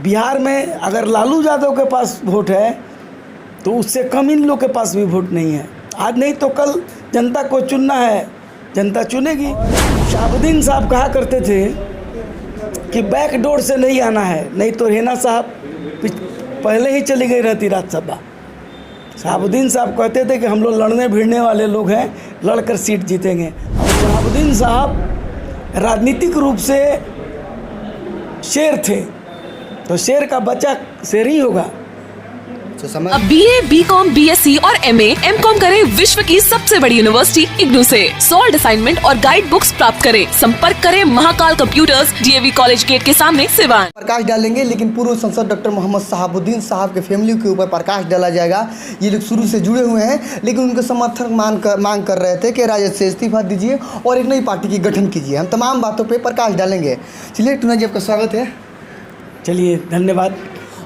बिहार में अगर लालू यादव के पास वोट है तो उससे कम इन लोग के पास भी वोट नहीं है। आज नहीं तो कल जनता को चुनना है, जनता चुनेगी। शहाबुद्दीन साहब कहा करते थे कि बैक डोर से नहीं आना है, नहीं तो रेना साहब पहले ही चली गई रहती राज्यसभा। शहाबुद्दीन साहब कहते थे कि हम लोग लड़ने भिड़ने वाले लोग हैं, लड़कर सीट जीतेंगे। और शहाबुद्दीन साहब राजनीतिक रूप से शेर थे, तो शेर का बच्चा शेर ही होगा। अब BA, BCom, BSc और MA, MCom करें विश्व की सबसे बड़ी यूनिवर्सिटी इग्नू से। सॉल्ड असाइनमेंट और गाइड बुक्स प्राप्त करें। संपर्क करें Mahakal Computers, DAV college gate के सामने, सिवान। प्रकाश डालेंगे, लेकिन पूर्व सांसद डॉक्टर मोहम्मद शहाबुद्दीन साहब के फैमिली के ऊपर प्रकाश डाला जाएगा। ये लोग शुरू से जुड़े हुए हैं, लेकिन उनके समर्थक मांग कर रहे थे कि राजद से इस्तीफा दीजिए और एक नई पार्टी की गठन कीजिए। हम तमाम बातों पर प्रकाश डालेंगे। चलिए टूना जी, आपका स्वागत है। चलिए, धन्यवाद।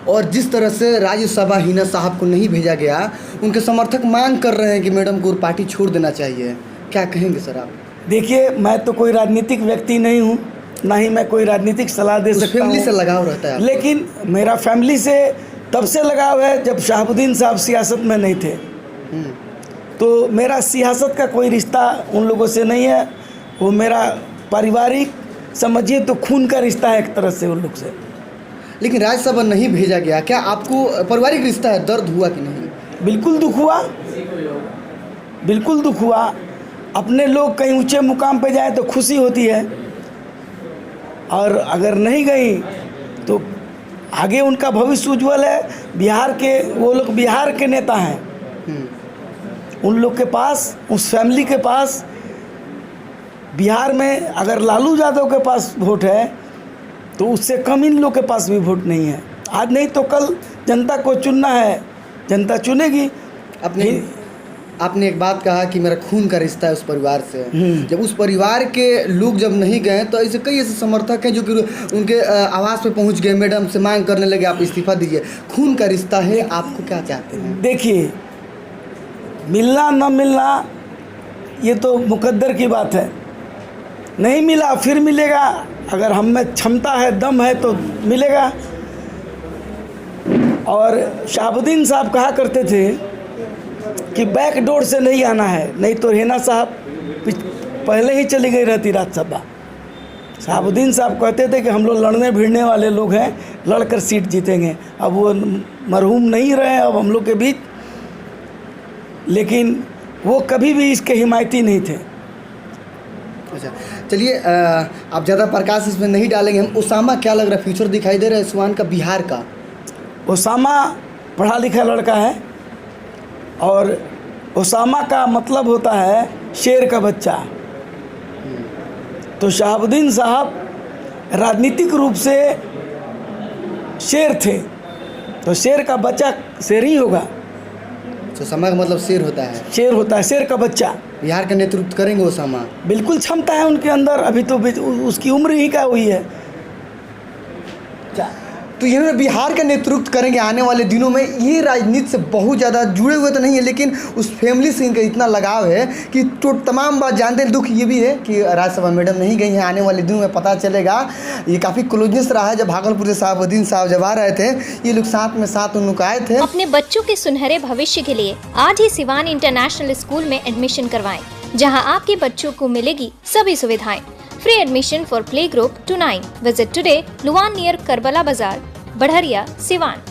और जिस तरह से राज्यसभा हिना साहब को नहीं भेजा गया, उनके समर्थक मांग कर रहे हैं कि मैडम को पार्टी छोड़ देना चाहिए। क्या कहेंगे सर आप? देखिए, मैं तो कोई राजनीतिक व्यक्ति नहीं हूँ, ना ही मैं कोई राजनीतिक सलाह दे सकता हूँ। फैमिली से लगाव रहता है, लेकिन मेरा फैमिली से तब से लगाव है जब शहाबुद्दीन साहब सियासत में नहीं थे। तो मेरा सियासत का कोई रिश्ता उन लोगों से नहीं है। वो मेरा पारिवारिक, समझिए तो खून का रिश्ता है एक तरह से उन लोग से। लेकिन राज्यसभा नहीं भेजा गया, क्या आपको पारिवारिक रिश्ता है, दर्द हुआ कि नहीं? बिल्कुल दुख हुआ, बिल्कुल दुख हुआ। अपने लोग कहीं ऊंचे मुकाम पे जाए तो खुशी होती है, और अगर नहीं गई तो आगे उनका भविष्य उज्जवल है। बिहार के वो लोग बिहार के नेता हैं। उन लोग के पास, उस फैमिली के पास, बिहार में अगर लालू यादव के पास वोट है तो उससे कम इन लोग के पास भी वोट नहीं है। आज नहीं तो कल जनता को चुनना है, जनता चुनेगी। आपने एक बात कहा कि मेरा खून का रिश्ता है उस परिवार से। जब उस परिवार के लोग जब नहीं गए तो ऐसे कई ऐसे समर्थक हैं जो कि उनके आवाज़ पे पहुंच गए, मैडम से मांग करने लगे आप इस्तीफा दीजिए। खून का रिश्ता है, आपको क्या चाहते हैं? देखिए, मिलना न मिलना ये तो मुकद्दर की बात है। नहीं मिला फिर मिलेगा। अगर हम में क्षमता है, दम है तो मिलेगा। और शहाबुद्दीन साहब कहा करते थे कि बैक डोर से नहीं आना है, नहीं तो रेना साहब पहले ही चली गई रहती राज्यसभा। शहाबुद्दीन साहब कहते थे कि हम लोग लड़ने भिड़ने वाले लोग हैं, लड़कर सीट जीतेंगे। अब वो मरहूम नहीं रहे अब हम लोग के बीच, लेकिन वो कभी भी इसके हिमायती नहीं थे। अच्छा, चलिए, आप ज़्यादा प्रकाश इसमें नहीं डालेंगे। हम उसामा, क्या लग रहा है, फ्यूचर दिखाई दे रहा है सुवान का, बिहार का? उसामा पढ़ा लिखा लड़का है, और उसामा का मतलब होता है शेर का बच्चा। तो शहाबुद्दीन साहब राजनीतिक रूप से शेर थे, तो शेर का बच्चा शेर ही होगा। तो उसामा का मतलब शेर होता है? शेर होता है, शेर का बच्चा। बिहार का नेतृत्व करेंगे उसामा? बिल्कुल क्षमता है उनके अंदर, अभी तो उसकी उम्र ही क्या हुई है। तो ये बिहार का नेतृत्व करेंगे आने वाले दिनों में। ये राजनीति से बहुत ज़्यादा जुड़े हुए तो नहीं है, लेकिन उस फैमिली से इनका इतना लगाव है कि तो तमाम बात जानते हैं। दुख ये भी है कि राज्यसभा मैडम नहीं गई हैं। आने वाले दिनों में पता चलेगा। ये काफ़ी क्लोजनेस रहा है। जब भागलपुर से शहाबुद्दीन साहब जब आ रहे थे, ये लोग साथ उन लोग आए थे। अपने बच्चों के सुनहरे भविष्य के लिए आज ही सिवान इंटरनेशनल स्कूल में एडमिशन करवाएं, जहां आपके बच्चों को मिलेगी सभी सुविधाएं। Free admission for play group to 9. Visit today, Luwan near Karbala Bazaar, Badharia, Siwan.